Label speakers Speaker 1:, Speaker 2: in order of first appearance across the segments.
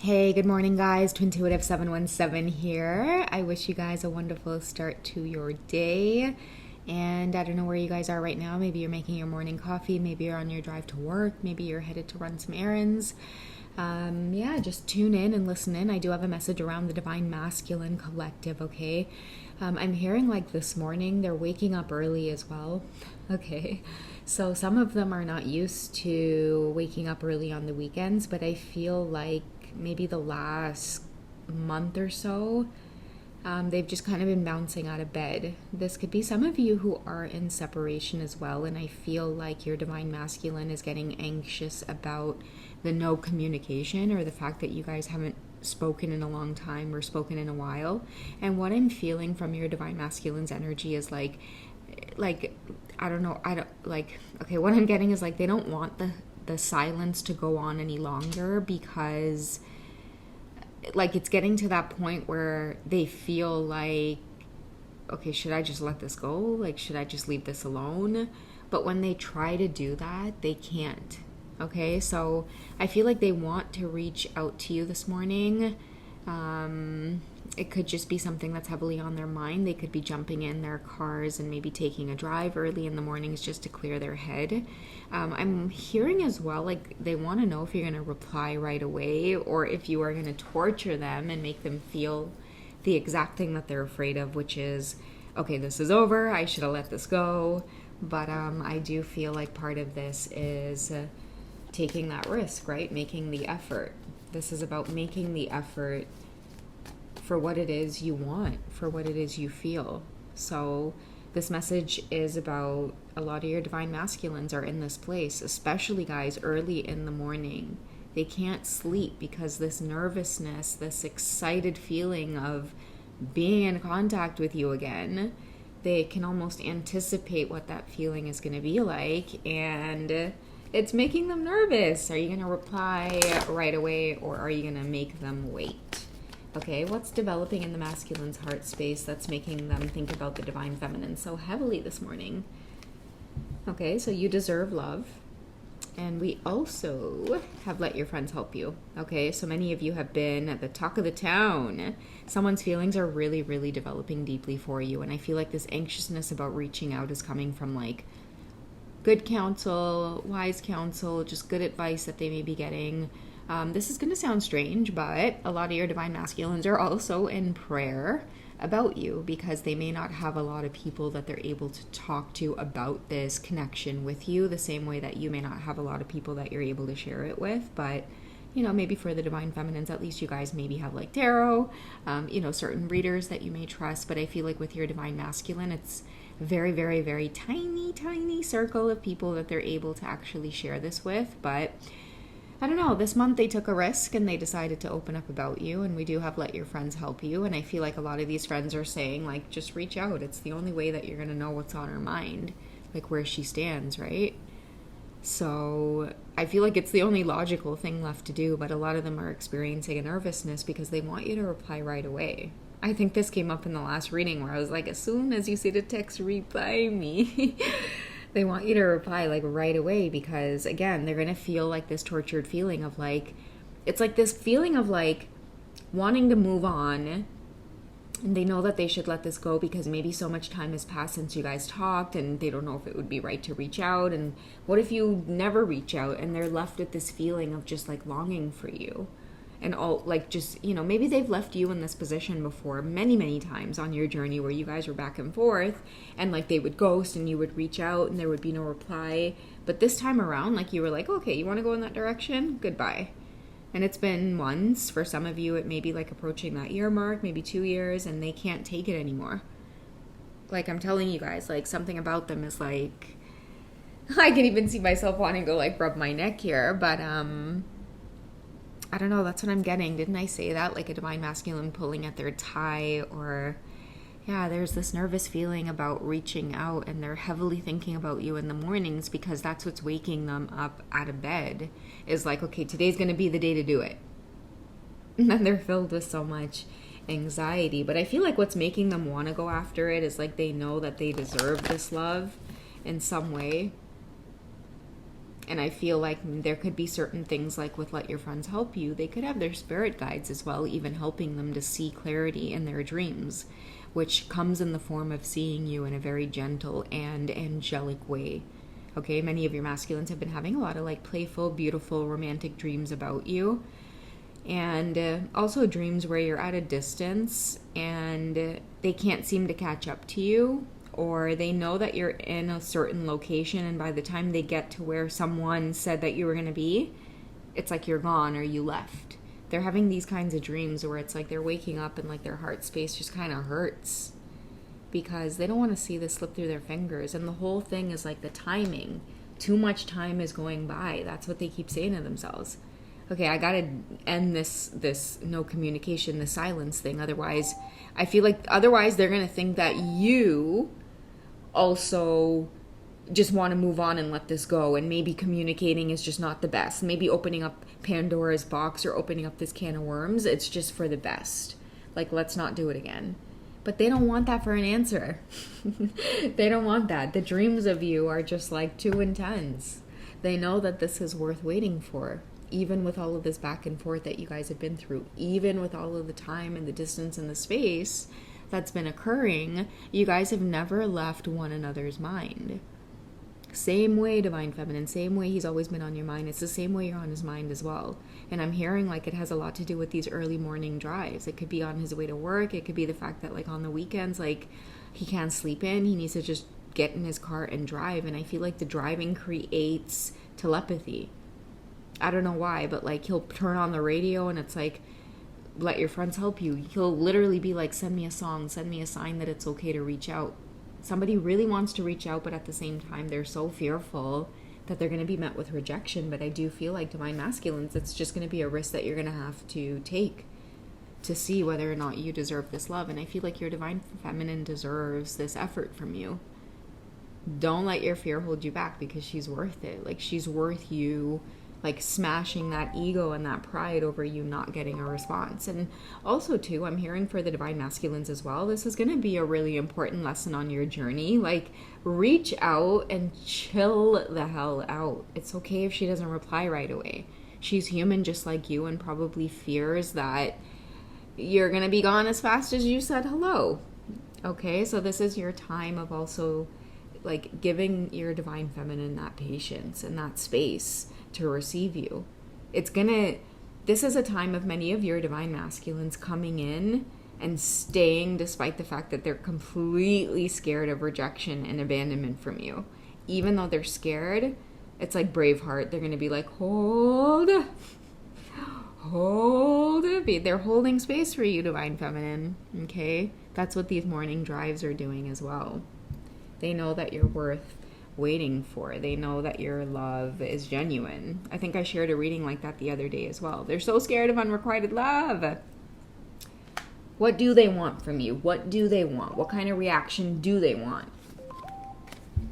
Speaker 1: Hey, good morning, guys. Twintuitive 717 here. I wish you guys a wonderful start to your day. And I don't know where you guys are right now. Maybe you're making your morning coffee. Maybe you're on your drive to work. Maybe you're headed to run some errands. Just tune in and listen in. I do have a message around the Divine Masculine Collective, okay? I'm hearing like this morning, they're waking up early as well. Okay. So some of them are not used to waking up early on the weekends, but I feel like maybe the last month or so, they've just kind of been bouncing out of bed. This could be some of you who are in separation as well, and I feel like your Divine Masculine is getting anxious about the no communication or the fact that you guys haven't spoken in a long time or spoken in a while. And what I'm feeling from your Divine Masculine's energy is like what I'm getting is like they don't want the silence to go on any longer, because like it's getting to that point where they feel like, okay, should I just let this go? Like, should I just leave this alone? But when they try to do that, they can't. Okay, so I feel like they want to reach out to you this morning. It could just be something that's heavily on their mind. They could be jumping in their cars and maybe taking a drive early in the mornings just to clear their head. I'm hearing as well, like they want to know if you're going to reply right away or if you are going to torture them and make them feel the exact thing that they're afraid of, which is, okay, this is over. I should have let this go. But I do feel like part of this is taking that risk, right? Making the effort. This is about making the effort for what it is you want, for what it is you feel. So this message is about a lot of your Divine Masculines are in this place, especially guys early in the morning. They can't sleep because this nervousness, this excited feeling of being in contact with you again, they can almost anticipate what that feeling is going to be like, and it's making them nervous. Are you going to reply right away, or are you going to make them wait? Okay, what's developing in the masculine's heart space that's making them think about the Divine Feminine so heavily this morning? Okay, so you deserve love. And we also have let your friends help you. Okay, so many of you have been at the talk of the town. Someone's feelings are really, really developing deeply for you. And I feel like this anxiousness about reaching out is coming from like good counsel, wise counsel, just good advice that they may be getting. This is going to sound strange, but a lot of your Divine Masculines are also in prayer about you because they may not have a lot of people that they're able to talk to about this connection with you, the same way that you may not have a lot of people that you're able to share it with. But, you know, maybe for the Divine Feminines, at least you guys maybe have like tarot, certain readers that you may trust. But I feel like with your Divine Masculine, it's a very, very, very tiny, tiny circle of people that they're able to actually share this with. But I don't know, this month they took a risk and they decided to open up about you, and we do have let your friends help you. And I feel like a lot of these friends are saying, like, just reach out. It's the only way that you're going to know what's on her mind, like where she stands, right? So I feel like it's the only logical thing left to do, but a lot of them are experiencing a nervousness because they want you to reply right away. I think this came up in the last reading where I was like, as soon as you see the text, reply me. They want you to reply like right away because, again, they're going to feel like this tortured feeling of like, it's like this feeling of like wanting to move on, and they know that they should let this go because maybe so much time has passed since you guys talked and they don't know if it would be right to reach out. And what if you never reach out and they're left with this feeling of just like longing for you? And all like just, maybe they've left you in this position before many, many times on your journey where you guys were back and forth and like they would ghost and you would reach out and there would be no reply. But this time around, like you were like, okay, you want to go in that direction? Goodbye. And it's been months. For some of you, it may be like approaching that year mark, maybe 2 years, and they can't take it anymore. Like I'm telling you guys, like something about them is like, I can even see myself wanting to like rub my neck here, but I don't know, that's what I'm getting. Didn't I say that? Like a Divine Masculine pulling at their tie, or yeah, there's this nervous feeling about reaching out and they're heavily thinking about you in the mornings because that's what's waking them up out of bed, is like, okay, today's going to be the day to do it. And then they're filled with so much anxiety. But I feel like what's making them want to go after it is like they know that they deserve this love in some way. And I feel like there could be certain things like with Let Your Friends Help You, they could have their spirit guides as well, even helping them to see clarity in their dreams, which comes in the form of seeing you in a very gentle and angelic way. Okay, many of your masculines have been having a lot of like playful, beautiful, romantic dreams about you. And also dreams where you're at a distance and they can't seem to catch up to you, or they know that you're in a certain location, and by the time they get to where someone said that you were going to be, it's like you're gone or you left. They're having these kinds of dreams where it's like they're waking up and like their heart space just kind of hurts because they don't want to see this slip through their fingers. And the whole thing is like the timing. Too much time is going by. That's what they keep saying to themselves. Okay, I gotta end this no communication, the silence thing. Otherwise, I feel like they're gonna think that you also just want to move on and let this go, and maybe communicating is just not the best. Maybe opening up Pandora's box or opening up this can of worms, it's just for the best. Like, let's not do it again. But they don't want that for an answer. They don't want that. The dreams of you are just like too intense. They know that this is worth waiting for. Even with all of this back and forth that you guys have been through, even with all of the time and the distance and the space that's been occurring, you guys have never left one another's mind. Same way, Divine Feminine, same way he's always been on your mind. It's the same way you're on his mind as well. And I'm hearing like it has a lot to do with these early morning drives. It could be on his way to work. It could be the fact that like on the weekends, like he can't sleep in. He needs to just get in his car and drive. And I feel like the driving creates telepathy. I don't know why, but like he'll turn on the radio and it's like, let your friends help you. He'll literally be like, send me a song, send me a sign that it's okay to reach out. Somebody really wants to reach out, but at the same time, they're so fearful that they're going to be met with rejection. But I do feel like Divine Masculines, it's just going to be a risk that you're going to have to take to see whether or not you deserve this love. And I feel like your Divine Feminine deserves this effort from you. Don't let your fear hold you back, because she's worth it. Like, she's worth you like smashing that ego and that pride over you not getting a response. And also too, I'm hearing for the Divine Masculines as well, this is going to be a really important lesson on your journey. Like, reach out and chill the hell out. It's okay if she doesn't reply right away. She's human just like you, and probably fears that you're going to be gone as fast as you said hello. Okay, so this is your time of also like giving your Divine Feminine that patience and that space to receive you. This is a time of many of your Divine Masculines coming in and staying despite the fact that they're completely scared of rejection and abandonment from you. Even though they're scared, it's like Braveheart. They're going to be like, hold. They're holding space for you, Divine Feminine. Okay? That's what these morning drives are doing as well. They know that you're worth waiting for. They know that your love is genuine. I think I shared a reading like that the other day as well. They're so scared of unrequited love. What do they want from you? What do they want? What kind of reaction do they want?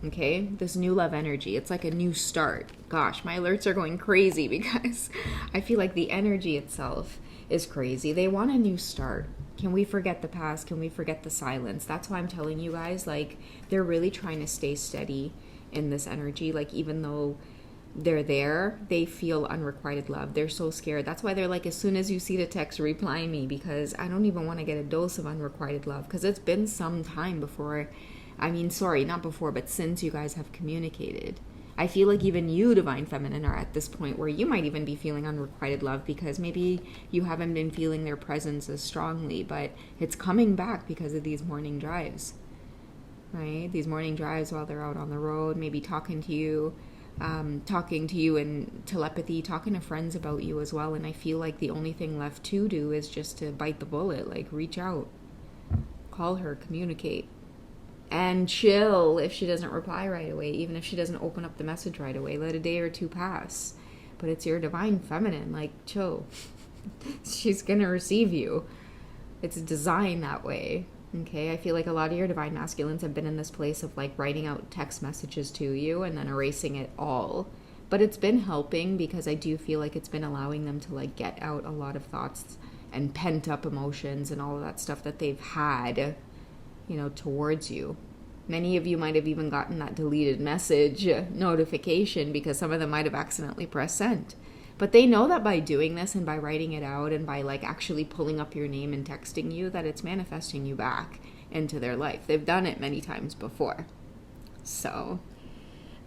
Speaker 1: Okay, this new love energy, it's like a new start. Gosh, my alerts are going crazy because I feel like the energy itself is crazy. They want a new start. Can we forget the past? Can we forget the silence? That's why I'm telling you guys, like, they're really trying to stay steady in this energy. Like, even though they're there, they feel unrequited love. They're so scared. That's why they're like, as soon as you see the text, reply me, because I don't even want to get a dose of unrequited love, because it's been some time before, not before, but since you guys have communicated. I feel like even you, Divine Feminine, are at this point where you might even be feeling unrequited love, because maybe you haven't been feeling their presence as strongly, but it's coming back because of these morning drives, right? These morning drives while they're out on the road, maybe talking to you in telepathy, talking to friends about you as well. And I feel like the only thing left to do is just to bite the bullet, like reach out, call her, communicate. And chill if she doesn't reply right away, even if she doesn't open up the message right away. Let a day or two pass. But it's your Divine Feminine, like, chill. She's going to receive you. It's designed that way, okay? I feel like a lot of your Divine Masculines have been in this place of, like, writing out text messages to you and then erasing it all. But it's been helping, because I do feel like it's been allowing them to, like, get out a lot of thoughts and pent up emotions and all of that stuff that they've had, towards you. Many of you might have even gotten that deleted message notification because some of them might have accidentally pressed send. But they know that by doing this and by writing it out and by like actually pulling up your name and texting you, that it's manifesting you back into their life. They've done it many times before. So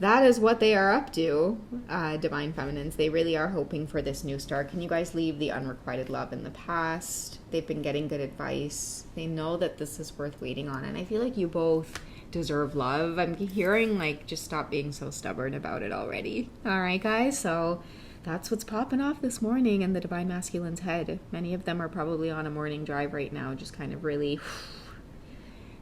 Speaker 1: that is what they are up to, Divine Feminines. They really are hoping for this new start. Can you guys leave the unrequited love in the past? They've been getting good advice. They know that this is worth waiting on. And I feel like you both deserve love. I'm hearing like, just stop being so stubborn about it already. All right, guys. So that's what's popping off this morning in the Divine Masculine's head. Many of them are probably on a morning drive right now, just kind of really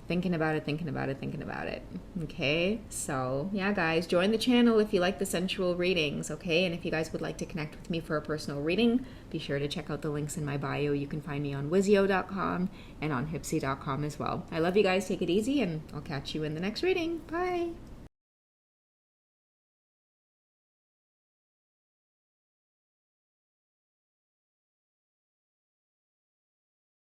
Speaker 1: thinking about it. Okay, so yeah, guys, join the channel if you like the sensual readings, okay? And if you guys would like to connect with me for a personal reading, be sure to check out the links in my bio. You can find me on Wizio.com and on Hipsy.com as well. I love you guys. Take it easy, and I'll catch you in the next reading. Bye.